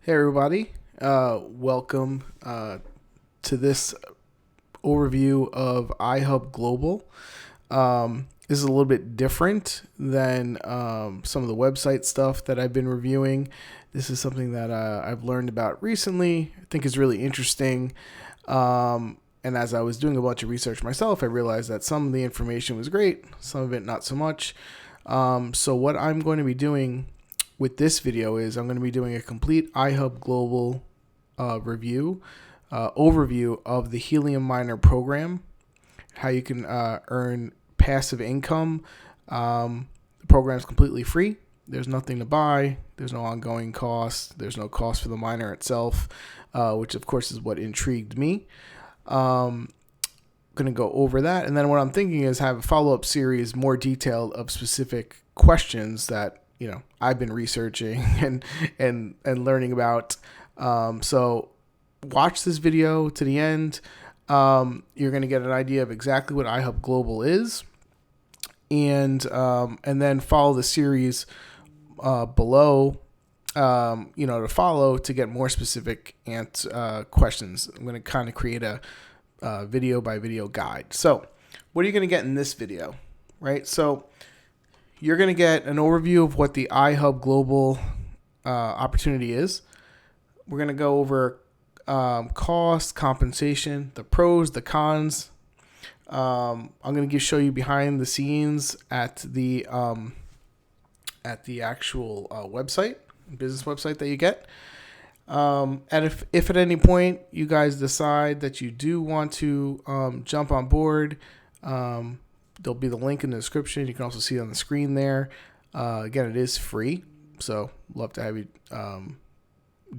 Hey everybody, welcome to this overview of Ihub Global. This is a little bit different than some of the website stuff that I've been reviewing. This is something that I've learned about recently. I think is really interesting. And as I was doing a bunch of research myself, I realized that some of the information was great, some of it not so much. So what I'm going to be doing with this video is I'm going to be doing a complete Ihub Global overview of the Helium Miner program, how you can earn passive income. The program is completely free. There's nothing to buy. There's no ongoing cost. There's no cost for the miner itself, which of course is what intrigued me. Going to go over that, and then what I'm thinking is have a follow-up series more detailed of specific questions that I've been researching and learning about. So watch this video to the end. You're going to get an idea of exactly what Ihub Global is, and then follow the series below. To follow to get more specific questions. I'm going to kind of create a video by video guide. So what are you going to get in this video, right? So you're going to get an overview of what the Ihub Global opportunity is. We're going to go over cost, compensation, the pros, the cons. I'm going to show you behind the scenes at the actual website, business website that you get. And if at any point you guys decide that you do want to jump on board, there'll be the link in the description. You can also see it on the screen there. Again, it is free, so love to have you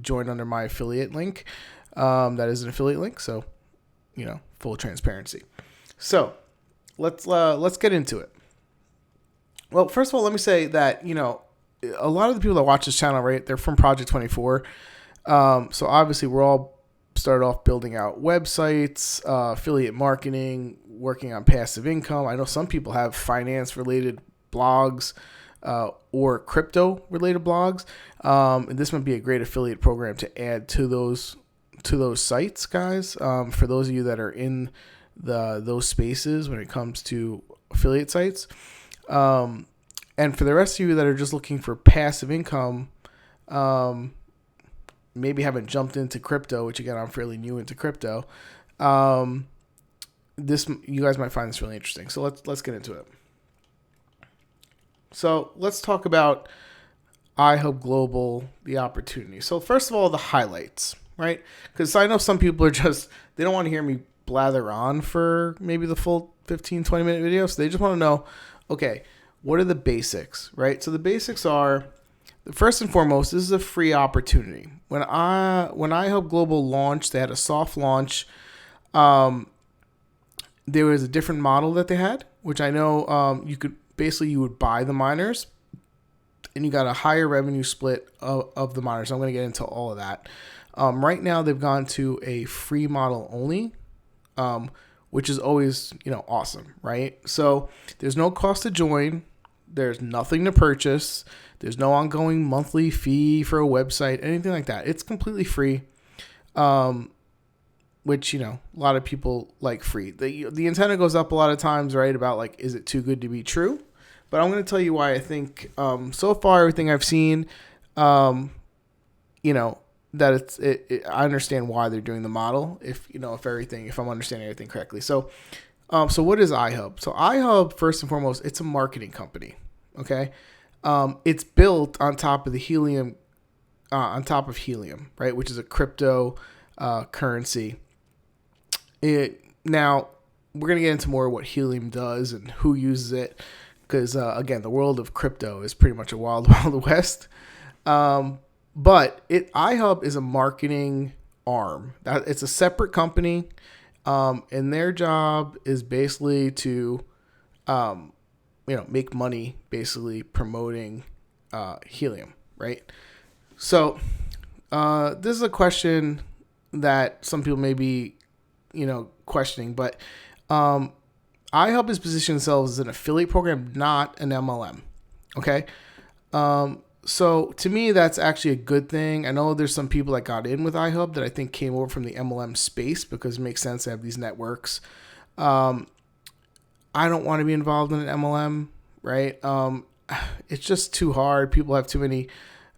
join under my affiliate link. That is an affiliate link, so full transparency. So let's get into it. Well, first of all, let me say that a lot of the people that watch this channel, right, they're from Project 24. So obviously we're all started off building out websites, affiliate marketing, working on passive income. I know some people have finance related blogs or crypto related blogs. And this might be a great affiliate program to add to those sites, guys. For those of you that are in those spaces when it comes to affiliate sites. And for the rest of you that are just looking for passive income, maybe haven't jumped into crypto, which again, I'm fairly new into crypto. You guys might find this really interesting. So let's get into it. So let's talk about Ihub Global, the opportunity. So first of all, the highlights, right? Because I know some people are they don't want to hear me blather on for maybe the full 15, 20-minute video. So they just want to know, okay, what are the basics, right? So the basics are, first and foremost, this is a free opportunity. When Ihub Global launched, they had a soft launch. There was a different model that they had, which I know you would buy the miners, and you got a higher revenue split of the miners. I'm going to get into all of that. Right now, they've gone to a free model only, which is always awesome, right? So there's no cost to join. There's nothing to purchase. There's no ongoing monthly fee for a website, anything like that. It's completely free, which, a lot of people like free. The antenna goes up a lot of times, right, about like, is it too good to be true? But I'm going to tell you why I think so far everything I've seen, that I understand why they're doing the model if I'm understanding everything correctly. So what is Ihub? So Ihub, first and foremost, it's a marketing company. Okay. It's built on top of the Helium, right, which is a crypto currency. Now we're gonna get into more of what Helium does and who uses it, because again, the world of crypto is pretty much a wild, wild west. But Ihub is a marketing arm. It's a separate company, and their job is basically to make money basically promoting helium, right? So this is a question that some people may be, questioning, but Ihub is positioning themselves as an affiliate program, not an MLM. Okay. So to me, that's actually a good thing. I know there's some people that got in with Ihub that I think came over from the MLM space because it makes sense to have these networks. Um, I don't want to be involved in an MLM, right? It's just too hard. People have too many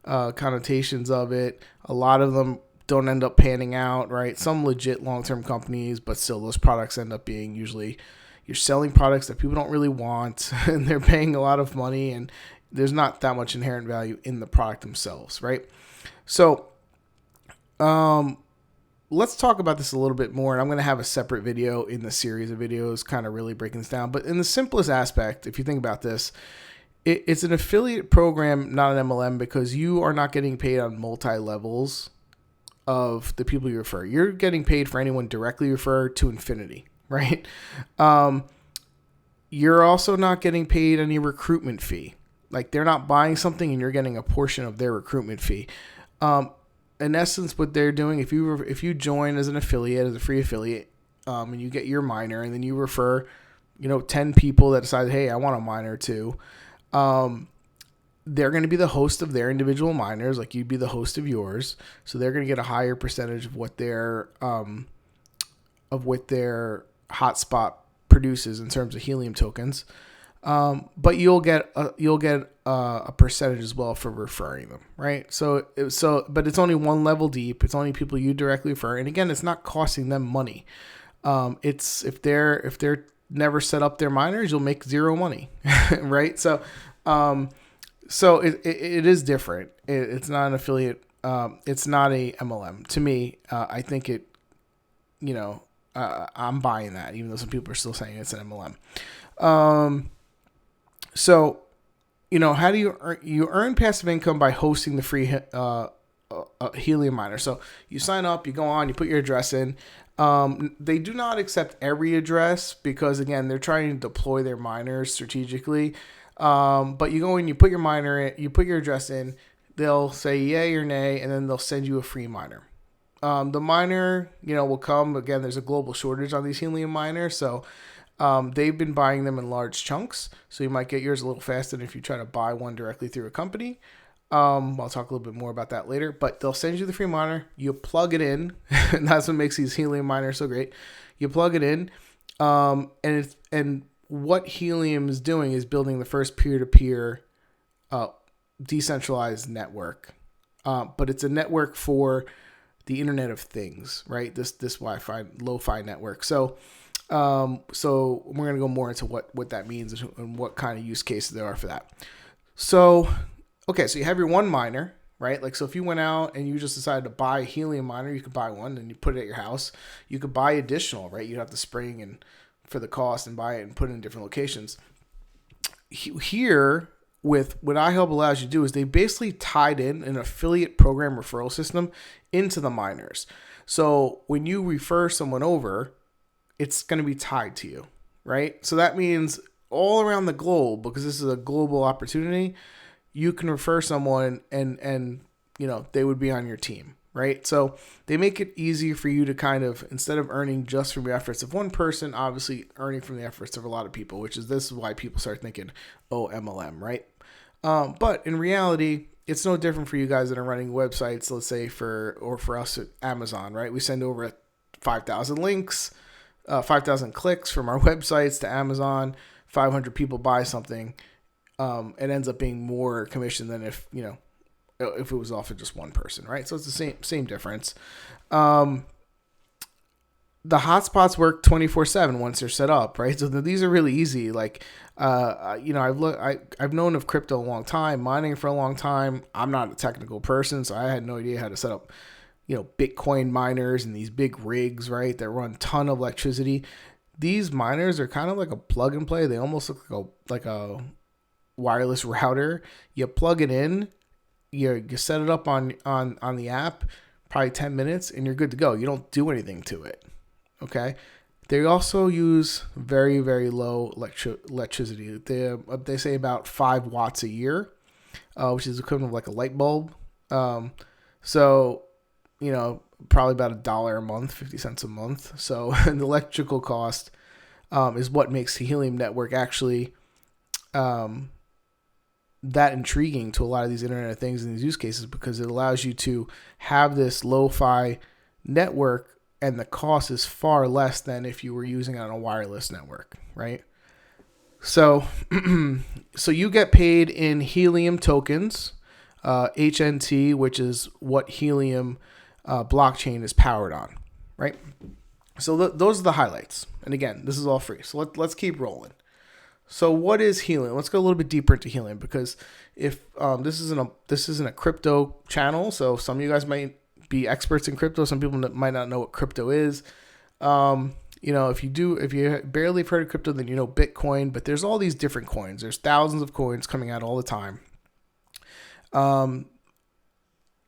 connotations of it. A lot of them don't end up panning out, right? Some legit long-term companies, but still those products end up being usually you're selling products that people don't really want and they're paying a lot of money and there's not that much inherent value in the product themselves, right? So let's talk about this a little bit more. And I'm going to have a separate video in the series of videos kind of really breaking this down. But in the simplest aspect, if you think about this, it's an affiliate program, not an MLM, because you are not getting paid on multi-levels of the people you refer. You're getting paid for anyone directly referred to infinity, right? You're also not getting paid any recruitment fee. Like they're not buying something and you're getting a portion of their recruitment fee. In essence, what they're doing, if you join as an affiliate, as a free affiliate, and you get your miner, and then you refer, 10 people that decide, hey, I want a miner too. They're going to be the host of their individual miners, like you'd be the host of yours. So they're going to get a higher percentage of what their hotspot produces in terms of helium tokens. But you'll get a percentage as well for referring them, right? But it's only one level deep. It's only people you directly refer, and again, it's not costing them money. It's if they're never set up their miners, you'll make zero money, right? So it is different. It's not an affiliate. It's not a MLM. To me, I think it. I'm buying that, even though some people are still saying it's an MLM. So, how do you earn passive income by hosting the free Helium miner? So you sign up, you go on, you put your address in. They do not accept every address because, again, they're trying to deploy their miners strategically. But you go in, you put your miner in, you put your address in. They'll say yay or nay, and then they'll send you a free miner. The miner, will come. Again, there's a global shortage on these helium miners, so they've been buying them in large chunks. So you might get yours a little faster than if you try to buy one directly through a company. I'll talk a little bit more about that later. But they'll send you the free miner. You plug it in, and that's what makes these helium miners so great. You plug it in, and what Helium is doing is building the first peer-to-peer decentralized network. But it's a network for the Internet of Things, right? This Wi-Fi, lo-fi network. So we're going to go more into what that means and what kind of use cases there are for that. So you have your one miner, right? Like, so if you went out and you just decided to buy a helium miner, you could buy one and you put it at your house. You could buy additional, right? You'd have to spring and for the cost and buy it and put it in different locations. Here, with what iHub allows you to do is they basically tied in an affiliate program referral system into the miners. So when you refer someone over, it's going to be tied to you, right? So that means all around the globe, because this is a global opportunity, you can refer someone and they would be on your team, right? So they make it easier for you to kind of, instead of earning just from the efforts of one person, obviously earning from the efforts of a lot of people, this is why people start thinking, oh, MLM, right? But in reality, it's no different for you guys that are running websites, let's say for us at Amazon, right? We send over 5,000 links, 5,000 clicks from our websites to Amazon, 500 people buy something. It ends up being more commission than if it was off of just one person, right? So it's the same difference. The hotspots work 24/7 once they're set up, right? So these are really easy. Like, I've known of crypto a long time, mining for a long time. I'm not a technical person, so I had no idea how to set up, Bitcoin miners and these big rigs, right? That run a ton of electricity. These miners are kind of like a plug and play. They almost look like a wireless router. You plug it in, you set it up on the app, probably 10 minutes, and you're good to go. You don't do anything to it. Okay. They also use very, very low electricity. They say about 5 watts a year, which is equivalent of like a light bulb. Probably about $1 a month, 50 cents a month. So the electrical cost is what makes the Helium network actually that intriguing to a lot of these Internet of Things and these use cases, because it allows you to have this lo-fi network, and the cost is far less than if you were using it on a wireless network, right? So, so you get paid in helium tokens, HNT, which is what Helium blockchain is powered on, right? So those are the highlights. And again, this is all free. So let's keep rolling. So what is Helium? Let's go a little bit deeper into Helium, because if this isn't a crypto channel, so some of you guys might be experts in crypto. Some people might not know what crypto is. If you barely have heard of crypto, then you know Bitcoin. But there's all these different coins. There's thousands of coins coming out all the time.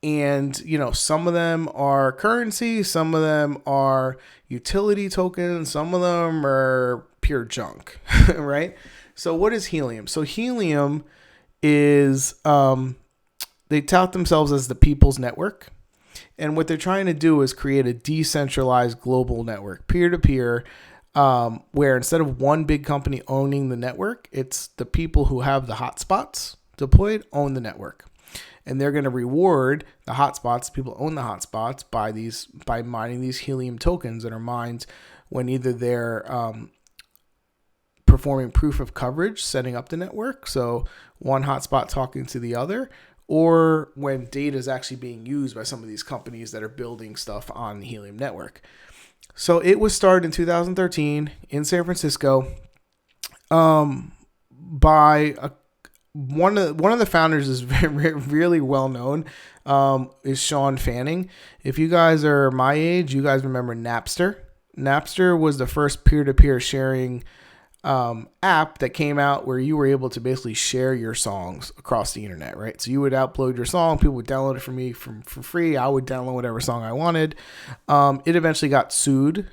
And some of them are currency, some of them are utility tokens, some of them are pure junk, right? So what is Helium? So Helium is, they tout themselves as the people's network. And what they're trying to do is create a decentralized global network, peer-to-peer, where instead of one big company owning the network, it's the people who have the hotspots deployed own the network. And they're going to reward the hotspots, people who own the hotspots, by mining these Helium tokens that are mined when either they're performing proof of coverage, setting up the network, so one hotspot talking to the other, or when data is actually being used by some of these companies that are building stuff on the Helium network. So it was started in 2013 in San Francisco by one of the founders is really well known, is Sean Fanning. If you guys are my age, you guys remember Napster. Napster was the first peer-to-peer sharing app that came out where you were able to basically share your songs across the internet, right? So you would upload your song, people would download it for me for free. I would download whatever song I wanted. It eventually got sued,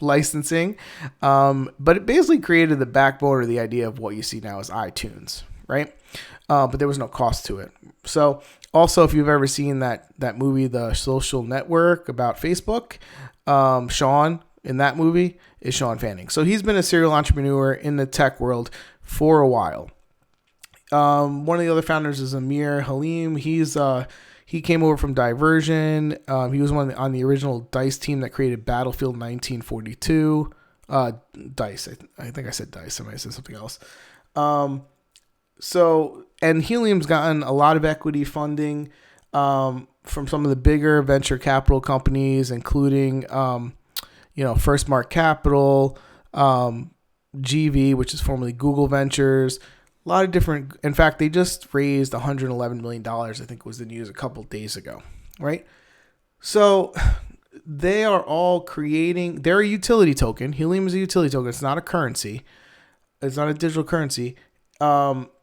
licensing, but it basically created the backbone or the idea of what you see now as iTunes, right? But there was no cost to it. So also, if you've ever seen that movie, The Social Network, about Facebook, Sean in that movie is Sean Fanning. So he's been a serial entrepreneur in the tech world for a while. One of the other founders is Amir Halim. He came over from Diversion. He was on the original DICE team that created Battlefield 1942. DICE. I think I said DICE. I might have said something else. And Helium's gotten a lot of equity funding from some of the bigger venture capital companies, including First Mark Capital, GV, which is formerly Google Ventures, a lot of different. In fact, they just raised $111 million, I think was the news a couple days ago, right? So they are all creating, they're a utility token. Helium is a utility token. It's not a currency. It's not a digital currency. But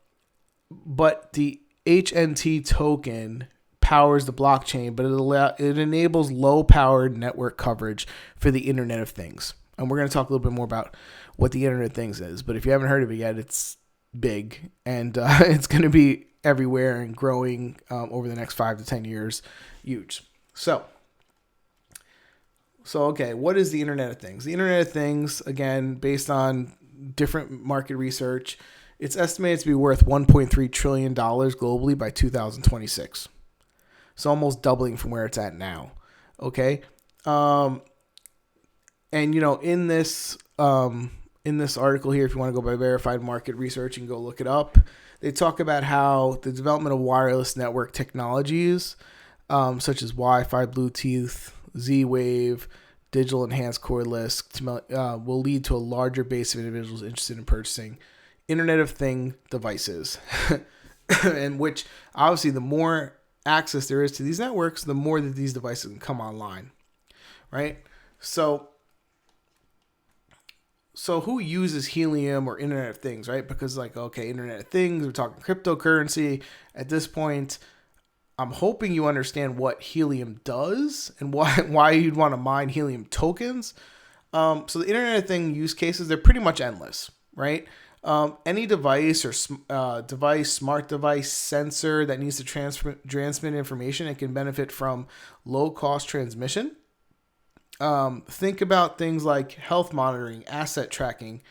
the HNT token powers the blockchain, but it enables low-powered network coverage for the Internet of Things. And we're going to talk a little bit more about what the Internet of Things is. But if you haven't heard of it yet, it's big, and it's going to be everywhere and growing over the next 5 to 10 years. Huge. So okay, what is the Internet of Things? The Internet of Things, again, based on different market research, it's estimated to be worth $1.3 trillion globally by 2026. So almost doubling from where it's at now. Okay. And in this article here, if you want to go by verified market research and go look it up, they talk about how the development of wireless network technologies, such as Wi-Fi, Bluetooth, Z-Wave, digital enhanced cordless, will lead to a larger base of individuals interested in purchasing Internet of Thing devices. And which, obviously, the more access there is to these networks, the more that these devices can come online, right? So who uses Helium or Internet of Things, right? Because Internet of Things, we're talking cryptocurrency. At this point, I'm hoping you understand what Helium does and why you'd want to mine Helium tokens. So the Internet of Things use cases, they're pretty much endless, right? Any device or smart device, sensor that needs to transmit information, it can benefit from low-cost transmission. Think about things like health monitoring, asset tracking,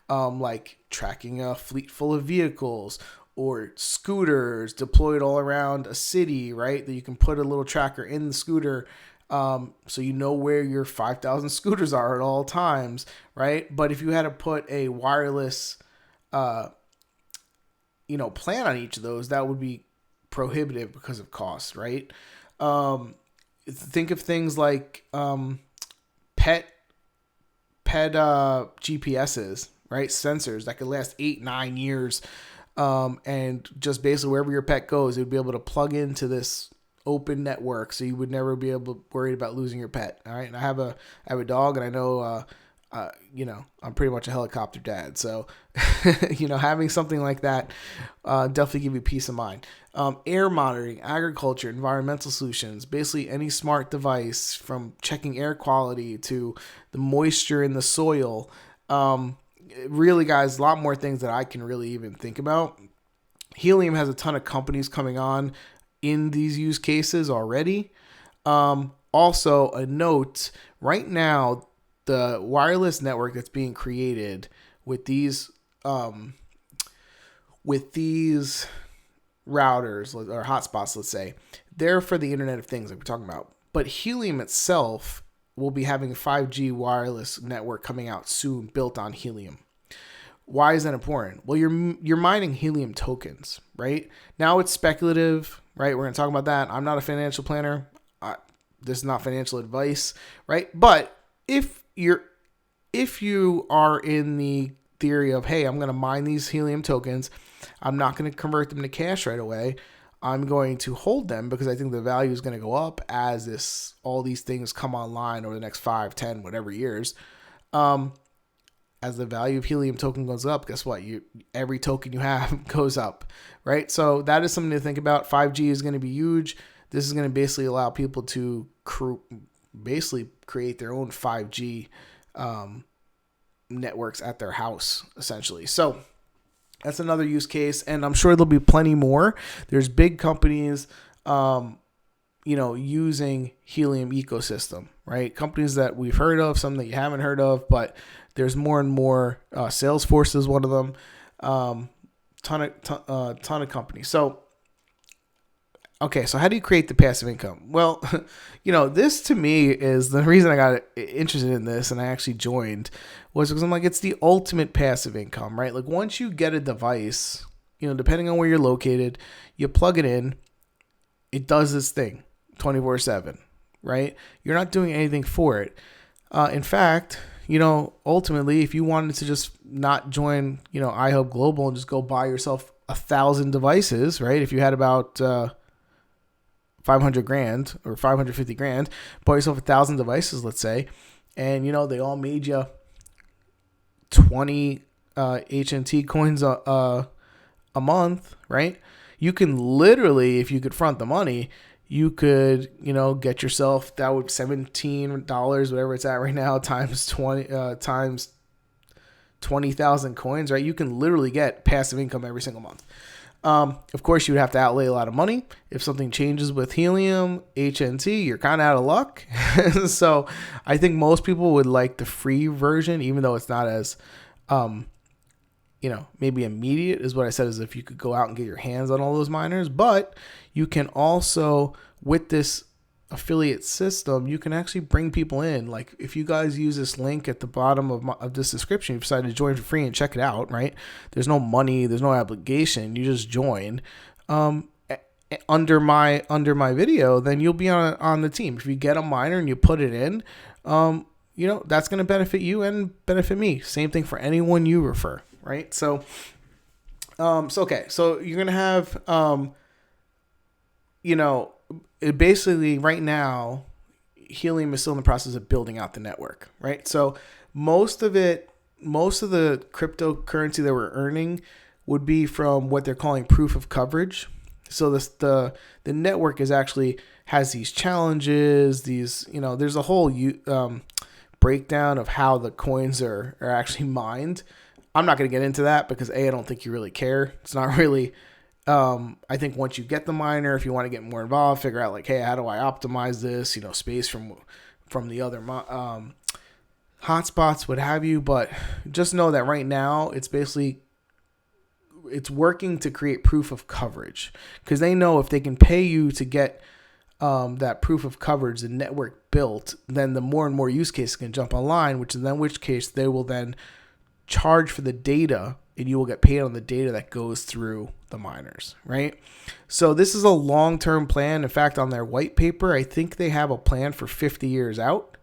like tracking a fleet full of vehicles, or scooters deployed all around a city, right? That you can put a little tracker in the scooter, so you know where your 5,000 scooters are at all times, right? But if you had to put a wireless, plan on each of those, that would be prohibitive because of cost, right? Think of things like pet GPSs, right? Sensors that could last 8-9 years, and just basically wherever your pet goes, it would be able to plug into this open network, so you would never be able to worry about losing your pet. All right, and I have a dog, and I know. I'm pretty much a helicopter dad. So, having something like that definitely give you peace of mind. Air monitoring, agriculture, environmental solutions, basically any smart device from checking air quality to the moisture in the soil. Really, guys, a lot more things that I can really even think about. Helium has a ton of companies coming on in these use cases already. Also, a note, right now, the wireless network that's being created with these routers or hotspots, let's say, they're for the Internet of Things like we're talking about. But Helium itself will be having a 5G wireless network coming out soon, built on Helium. Why is that important? Well, you're mining Helium tokens, right? Now it's speculative, right? We're going to talk about that. I'm not a financial planner. This is not financial advice, right? But if you are in the theory of, hey, I'm going to mine these Helium tokens, I'm not going to convert them to cash right away. I'm going to hold them because I think the value is going to go up as all these things come online over the next 5, 10, whatever years. As the value of Helium token goes up, guess what? Every token you have goes up, right? So that is something to think about. 5G is going to be huge. This is going to basically allow people to create their own 5G networks at their house, essentially. So that's another use case, and I'm sure there'll be plenty more. There's big companies, using Helium ecosystem, right? Companies that we've heard of, some that you haven't heard of, but there's more and more. Salesforce is one of them. Ton of companies. So, okay, so how do you create the passive income? Well, this to me is the reason I got interested in this, and I actually joined, was because I'm like, it's the ultimate passive income, right? Like once you get a device, depending on where you're located, you plug it in, it does this thing 24/7, right? You're not doing anything for it. In fact, ultimately, if you wanted to just not join, Ihub Global and just go buy yourself 1,000 devices, right? If you had about 500 grand or 550 grand, buy yourself 1,000 devices, let's say, and they all made you 20 HNT coins a month, right? You can literally, if you could front the money, you could, get yourself, that would $17, whatever it's at right now, times 20,000 coins, right? You can literally get passive income every single month. Of course, you would have to outlay a lot of money. If something changes with Helium, HNT, you're kind of out of luck. So I think most people would like the free version, even though it's not as, maybe immediate is what I said, is if you could go out and get your hands on all those miners. But you can also, with this affiliate system, you can actually bring people in. Like if you guys use this link at the bottom of this description, you decide to join for free and check it out, right? There's no money, there's no obligation. You just join under my video, then you'll be on the team. If you get a miner and you put it in, that's going to benefit you and benefit me. Same thing for anyone you refer, right? So okay. So you're going to have, basically right now, Helium is still in the process of building out the network, right? So most of the cryptocurrency that we're earning would be from what they're calling proof of coverage. So the network has these challenges, there's a whole breakdown of how the coins are actually mined. I'm not going to get into that because I don't think you really care. It's not really. I think once you get the miner, if you want to get more involved, figure out like, hey, how do I optimize this? Space from the other hotspots, what have you. But just know that right now it's basically it's working to create proof of coverage, because they know if they can pay you to get that proof of coverage, the network built, then the more and more use cases can jump online, which case they will then charge for the data, and you will get paid on the data that goes through the miners, right? So this is a long-term plan. In fact, on their white paper, I think they have a plan for 50 years out.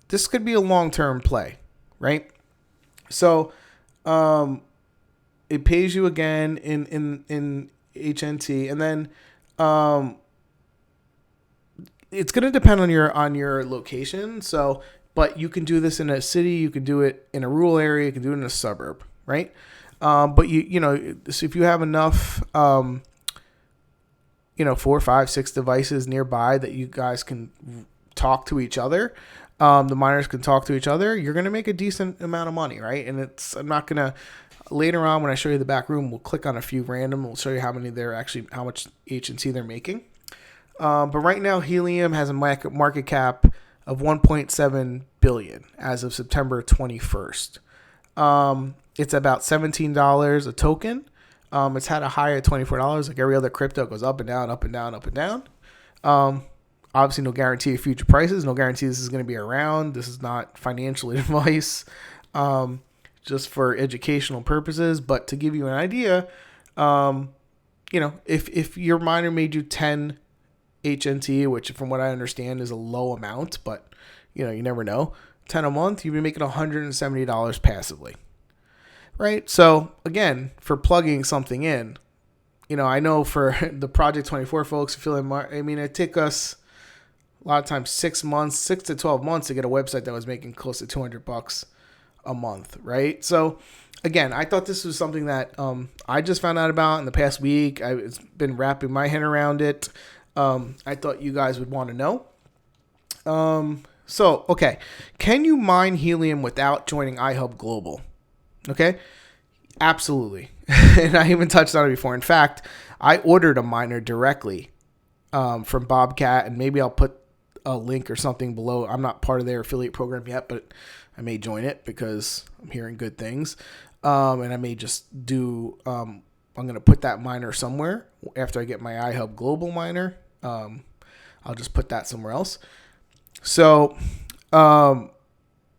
This could be a long-term play, right? So it pays you again in HNT, and then it's going to depend on your location. So, but you can do this in a city, you can do it in a rural area, you can do it in a suburb, right? But so if you have enough, 4, 5, 6 devices nearby that you guys can talk to each other, the miners can talk to each other, you're going to make a decent amount of money, right? And I'm not going to, later on when I show you the back room, we'll click on a few random, we'll show you how much HNT they're making. But right now, Helium has a market cap of 1.7 billion as of September 21st. It's about $17 a token. It's had a high at $24. Like every other crypto, it goes up and down, up and down, up and down. Obviously, no guarantee of future prices. No guarantee this is going to be around. This is not financial advice, just for educational purposes. But to give you an idea, if your miner made you 10 HNT, which from what I understand is a low amount, but you never know, 10 a month, you'd be making $170 passively, right? So again, for plugging something in, I know for the Project 24 folks, it took us a lot of times 6 to 12 months to get a website that was making close to $200 a month, right? So again, I thought this was something that I just found out about in the past week. I've been wrapping my head around it. I thought you guys would want to know. So, okay. Can you mine Helium without joining Ihub Global? Okay. Absolutely. And I even touched on it before. In fact, I ordered a miner directly, from Bobcat, and maybe I'll put a link or something below. I'm not part of their affiliate program yet, but I may join it because I'm hearing good things. And I may just do, I'm going to put that miner somewhere after I get my Ihub Global miner. I'll just put that somewhere else. So,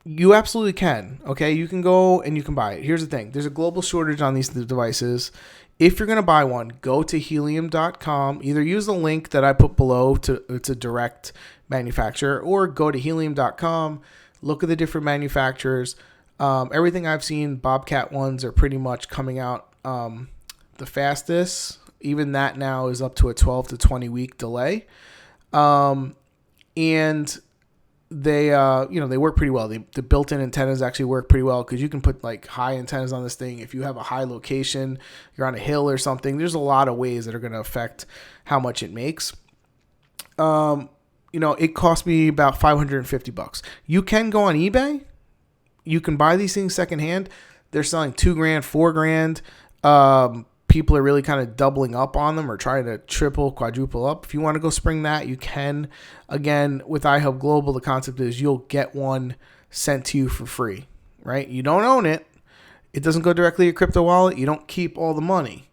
you absolutely can. Okay. You can go and you can buy it. Here's the thing. There's a global shortage on these devices. If you're going to buy one, go to helium.com. Either use the link that I put below to direct manufacturer, or go to helium.com. Look at the different manufacturers. Everything I've seen, Bobcat ones are pretty much coming out the fastest. Even that now is up to a 12 to 20 week delay. And they work pretty well. The built-in antennas actually work pretty well, because you can put like high antennas on this thing. If you have a high location, you're on a hill or something, there's a lot of ways that are going to affect how much it makes. It cost me about $550. You can go on eBay. You can buy these things secondhand. They're selling $2,000, $4,000. People are really kind of doubling up on them or trying to triple, quadruple up. If you want to go spring that, you can. Again, with Ihub Global, the concept is you'll get one sent to you for free, right? You don't own it. It doesn't go directly to your crypto wallet. You don't keep all the money.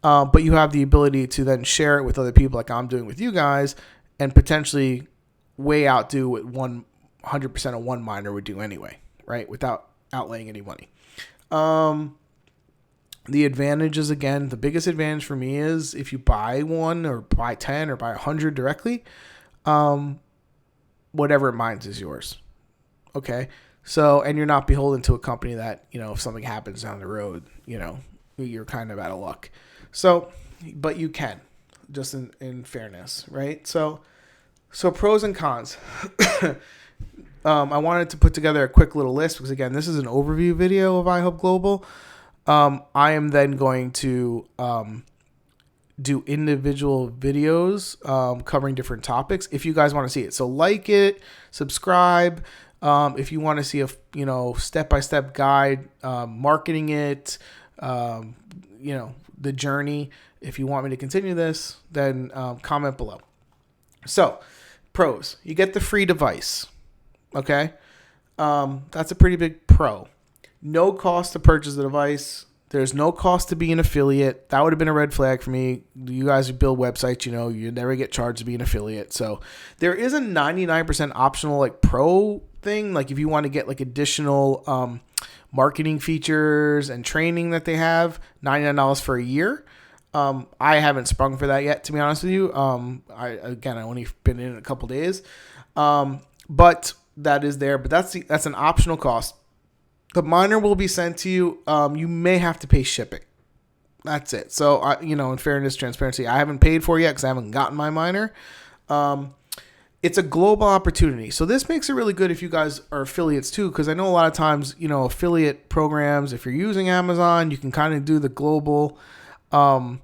But you have the ability to then share it with other people like I'm doing with you guys, and potentially way outdo what 100% of one miner would do anyway, right? Without outlaying any money. The advantages, again, the biggest advantage for me is if you buy one or buy 10 or buy 100 directly, whatever it mines is yours. Okay. So, and you're not beholden to a company that, if something happens down the road, you're kind of out of luck. So, but you can, just in fairness, right? So pros and cons. I wanted to put together a quick little list because, again, this is an overview video of Ihub Global. I am then going to do individual videos covering different topics if you guys want to see it. So like it, subscribe. If you want to see a step-by-step guide, marketing it, the journey. If you want me to continue this, then comment below. So pros, you get the free device. Okay. That's a pretty big pro. No cost to purchase the device. There's no cost to be an affiliate. That would have been a red flag for me. You guys who build websites, you never get charged to be an affiliate. So there is a 99% optional like pro thing. Like if you want to get like additional marketing features and training that they have, $99 for a year. I haven't sprung for that yet, to be honest with you. I only been in a couple days. But that is there. But that's an optional cost. The miner will be sent to you. You may have to pay shipping. That's it. So, in fairness, transparency, I haven't paid for it yet because I haven't gotten my miner. It's a global opportunity. So this makes it really good if you guys are affiliates too, because I know a lot of times, affiliate programs, if you're using Amazon, you can kind of do the global, you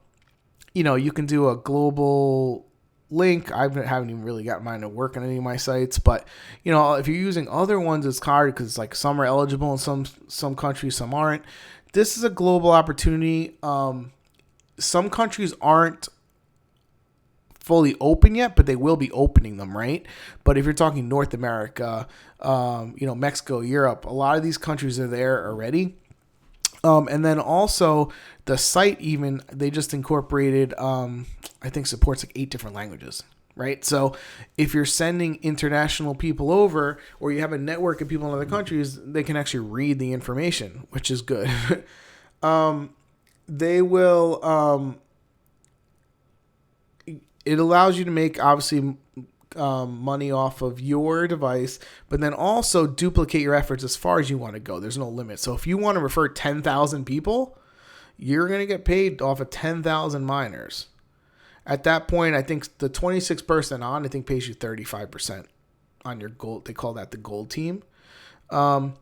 can do a global link. I haven't even really got mine to work on any of my sites, but if you're using other ones, it's hard because like some are eligible in some countries, some aren't. This is a global opportunity. Some countries aren't fully open yet, but they will be opening them, right? But if you're talking North America, Mexico, Europe, a lot of these countries are there already. And then also the site, even they just incorporated, I think supports like 8 different languages, right? So if you're sending international people over, or you have a network of people in other countries, they can actually read the information, which is good. They will, it allows you to make obviously money off of your device, but then also duplicate your efforts as far as you want to go. There's no limit. So if you want to refer 10,000 people, you're going to get paid off of 10,000 miners. At that point, I think the 26th person on, I think pays you 35% on your gold. They call that the gold team. You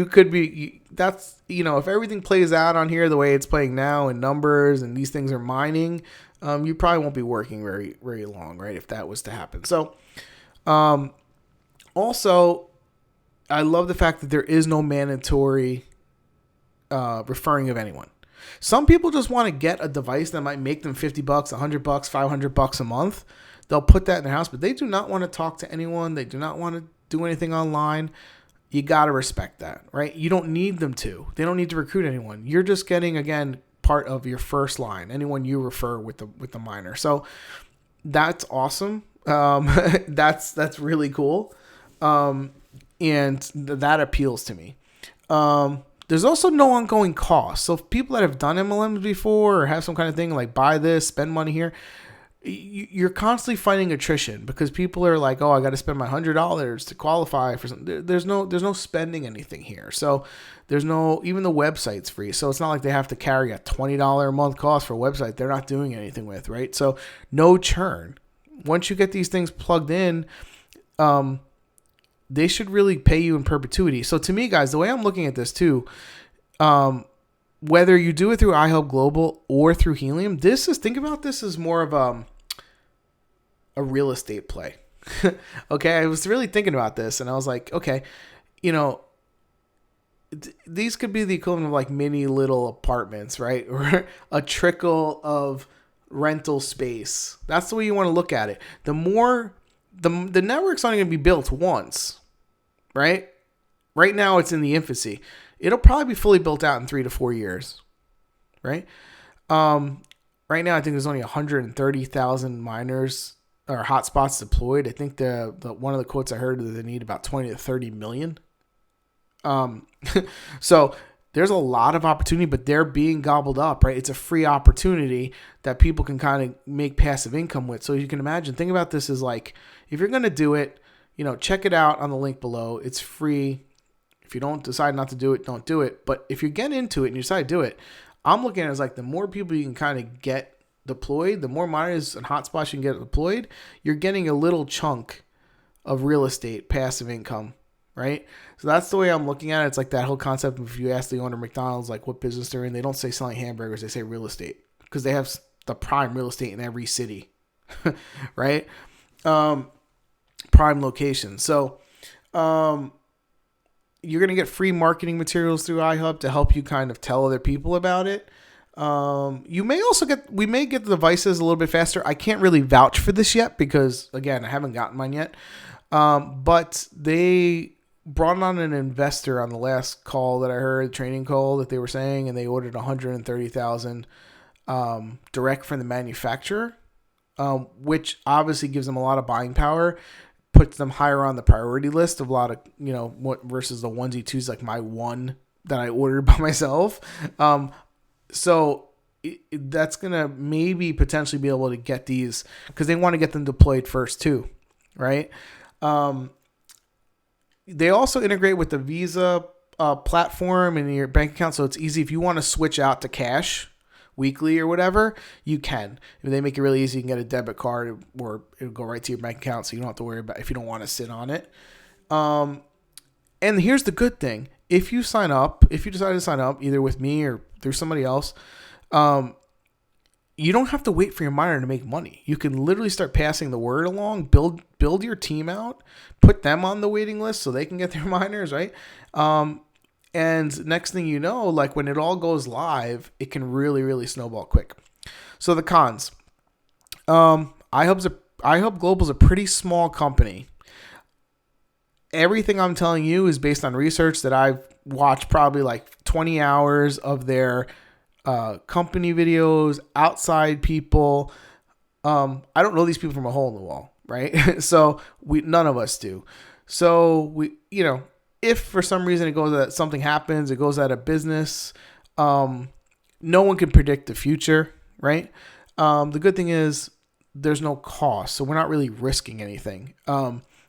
could be, that's, if everything plays out on here the way it's playing now in numbers and these things are mining, you probably won't be working very, very long, right? If that was to happen. So, also, I love the fact that there is no mandatory referring of anyone. Some people just want to get a device that might make them $50, $100, $500 a month. They'll put that in their house, but they do not want to talk to anyone. They do not want to do anything online. You got to respect that, right? You don't need them to. They don't need to recruit anyone. You're just getting, again, part of your first line, anyone you refer with the miner. So that's awesome. That's really cool. And that appeals to me. There's also no ongoing cost. So if people that have done MLMs before or have some kind of thing like buy this, spend money here, you're constantly fighting attrition because people are like, oh, I got to spend my $100 to qualify for something. There's no spending anything here. So there's no, even the website's free. So it's not like they have to carry a $20 a month cost for a website they're not doing anything with, right? So no churn. Once you get these things plugged in, they should really pay you in perpetuity. So to me, guys, the way I'm looking at this too, whether you do it through Ihub Global or through Helium, think about this as more of a real estate play. Okay, I was really thinking about this, and I was like, okay, these could be the equivalent of like mini little apartments, right? Or a trickle of rental space. That's the way you want to look at it. The network's only going to be built once, right? Right now, it's in the infancy. It'll probably be fully built out in 3 to 4 years, right? Right now, I think there's only 130,000 miners or hotspots deployed. I think the one of the quotes I heard is they need about 20 to 30 million. So there's a lot of opportunity, but they're being gobbled up, right? It's a free opportunity that people can kind of make passive income with. So you can imagine, think about this as like, if you're going to do it, check it out on the link below. It's free. If you don't decide not to do it, don't do it. But if you get into it and you decide to do it, I'm looking at it as like the more people you can kind of get deployed, the more miners and hotspots you can get deployed, you're getting a little chunk of real estate passive income, right? So that's the way I'm looking at it. It's like that whole concept of if you ask the owner of McDonald's like what business they're in, they don't say selling hamburgers, they say real estate because they have the prime real estate in every city, right? Prime location. So you're going to get free marketing materials through Ihub to help you kind of tell other people about it. We may get the devices a little bit faster. I can't really vouch for this yet because, again, I haven't gotten mine yet. But they brought on an investor on the last call that I heard, training call that they were saying, and they ordered 130,000 direct from the manufacturer, which obviously gives them a lot of buying power, puts them higher on the priority list of a lot of, what versus the onesie twos like my one that I ordered by myself. So that's going to maybe potentially be able to get these because they want to get them deployed first too, right? They also integrate with the Visa platform in your bank account, so it's easy if you want to switch out to cash weekly or whatever, you can. If they make it really easy, you can get a debit card or it'll go right to your bank account, so you don't have to worry about if you don't want to sit on it. And here's the good thing. If you decide to sign up either with me or through somebody else, you don't have to wait for your miner to make money. You can literally start passing the word along, build your team out, put them on the waiting list so they can get their miners, right? And next thing you know, like when it all goes live, it can really, really snowball quick. So the cons. Ihub Global is a pretty small company. Everything I'm telling you is based on research that I've watched probably like 20 hours of their company videos, outside people. I don't know these people from a hole in the wall, right? So none of us do. So if for some reason something happens, it goes out of business. No one can predict the future, right? The good thing is there's no cost, so we're not really risking anything.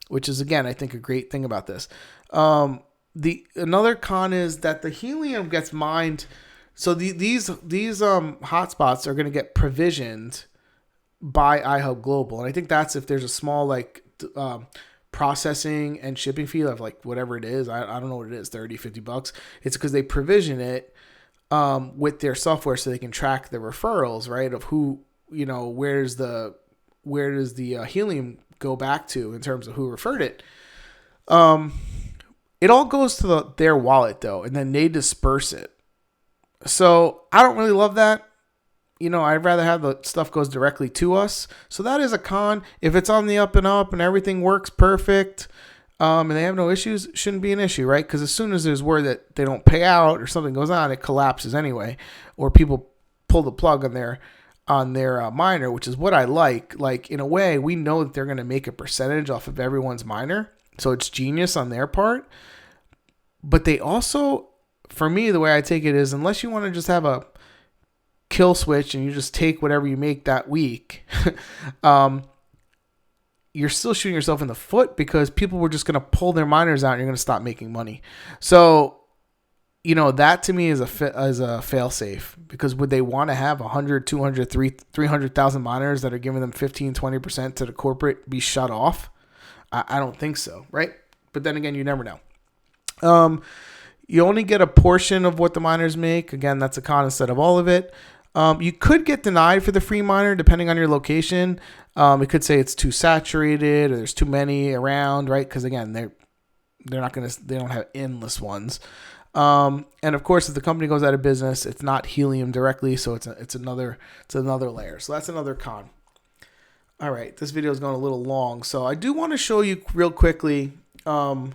Which is, again, I think a great thing about this. Another con is that the helium gets mined. So these hotspots are going to get provisioned by Ihub Global, and I think that's if there's a small processing and shipping fee of like whatever it is. I don't know what it is, $30-$50. It's because they provision it with their software so they can track the referrals, right? Of who, where does the helium go back to in terms of who referred it. It all goes to their wallet though, and then they disperse it. So I don't really love that. I'd rather have the stuff goes directly to us. So that is a con. If it's on the up and everything works perfect, and they have no issues, it shouldn't be an issue, right? Because as soon as there's word that they don't pay out or something goes on, it collapses anyway, or people pull the plug on their miner, which is what I like. Like, in a way, we know that they're going to make a percentage off of everyone's miner. So it's genius on their part. But they also, for me, the way I take it is, unless you want to just have a kill switch and you just take whatever you make that week, you're still shooting yourself in the foot because people were just going to pull their miners out and you're going to stop making money. So, that to me is a fail safe, because would they want to have 100, 200, 300,000 miners that are giving them 15, 20% to the corporate be shut off? I don't think so, right? But then again, you never know. You only get a portion of what the miners make. Again, that's a con instead of all of it. You could get denied for the free miner depending on your location. It could say it's too saturated or there's too many around, right? Because again, they don't have endless ones. And of course, if the company goes out of business, it's not helium directly, so it's another layer. So that's another con. All right, this video is going a little long, so I do want to show you real quickly. I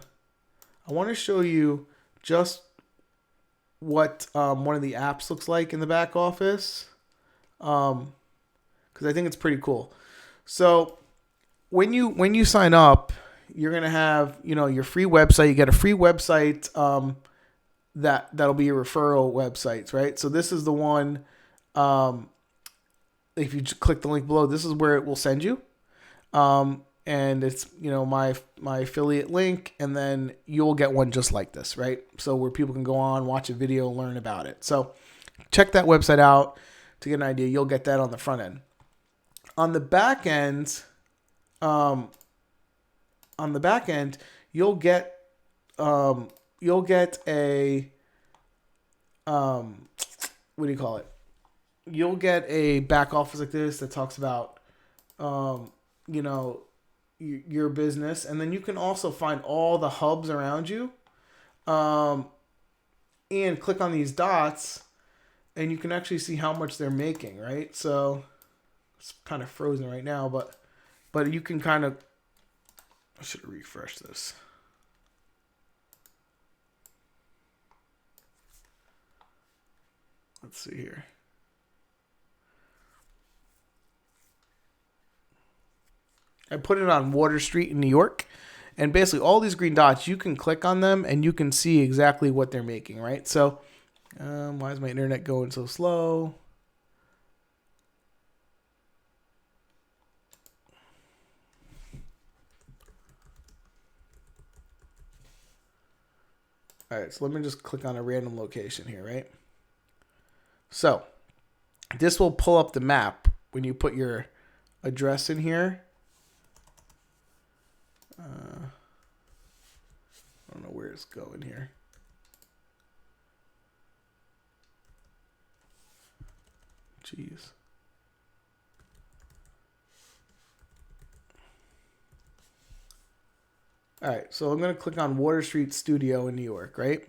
want to show you just what one of the apps looks like in the back office, because I think it's pretty cool. So when you sign up, you're gonna have your free website. You get a free website that'll be your referral websites, right? So this is the one. If you click the link below, this is where it will send you. And it's, my affiliate link, and then you'll get one just like this, right? So where people can go on, watch a video, learn about it. So check that website out to get an idea. You'll get that on the front end. On the back end, you'll get a what do you call it? You'll get a back office like this that talks about your business, and then you can also find all the hubs around you, and click on these dots, and you can actually see how much they're making, right? So it's kind of frozen right now, but you can kind of, I should refresh this. Let's see here. I put it on Water Street in New York. And basically all these green dots, you can click on them and you can see exactly what they're making, right? So why is my internet going so slow? All right, so let me just click on a random location here, right? So this will pull up the map when you put your address in here. I don't know where it's going here. Jeez. All right, so I'm going to click on Water Street Studio in New York, right?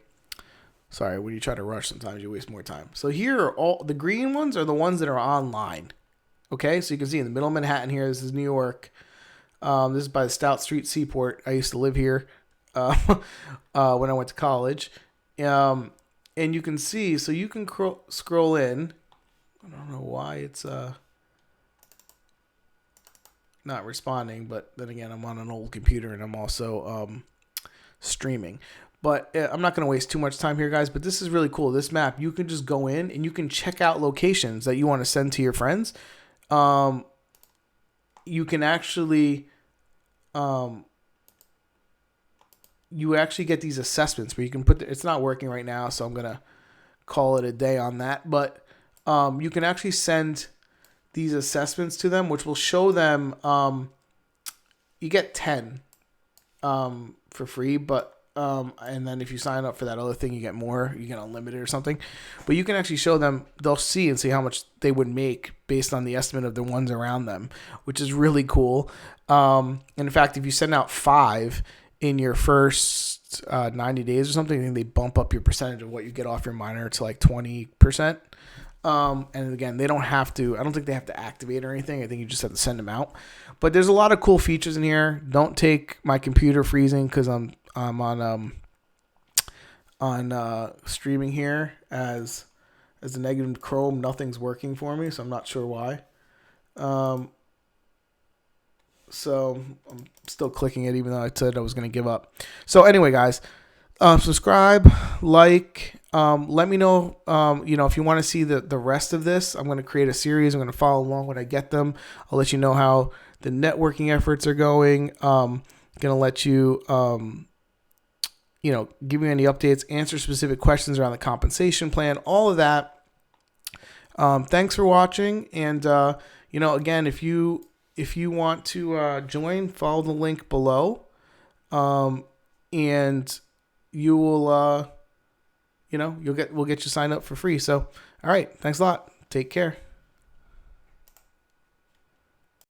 Sorry, when you try to rush, sometimes you waste more time. So here are all the green ones are the ones that are online. Okay, so you can see in the middle of Manhattan here, this is New York. This is by the Stout Street Seaport. I used to live here when I went to college. And you can see, so you can scroll in. I don't know why it's not responding, but then again, I'm on an old computer and I'm also streaming. But I'm not going to waste too much time here, guys. But this is really cool. This map, you can just go in and you can check out locations that you want to send to your friends. You can actually, you actually get these assessments where you can put. It's not working right now, so I'm gonna call it a day on that. But you can actually send these assessments to them, which will show them. You get 10 for free, but and then if you sign up for that other thing, you get more. You get unlimited or something. But you can actually show them. They'll see and see how much they would make based on the estimate of the ones around them, which is really cool. And in fact, if you send out 5 in your first 90 days or something, I think they bump up your percentage of what you get off your miner to like 20%. And again, they don't have to, I don't think they have to activate or anything. I think you just have to send them out. But there's a lot of cool features in here. Don't take my computer freezing because I'm on streaming here as a negative Chrome. Nothing's working for me, so I'm not sure why. So I'm still clicking it, even though I said I was going to give up. So anyway, guys, subscribe, like. Let me know, if you want to see the rest of this. I'm going to create a series. I'm going to follow along when I get them. I'll let you know how the networking efforts are going. Going to let you, give you any updates, answer specific questions around the compensation plan, all of that. Thanks for watching. And, again, if you want to join, follow the link below. And you will, we'll get you signed up for free. So, all right. Thanks a lot. Take care.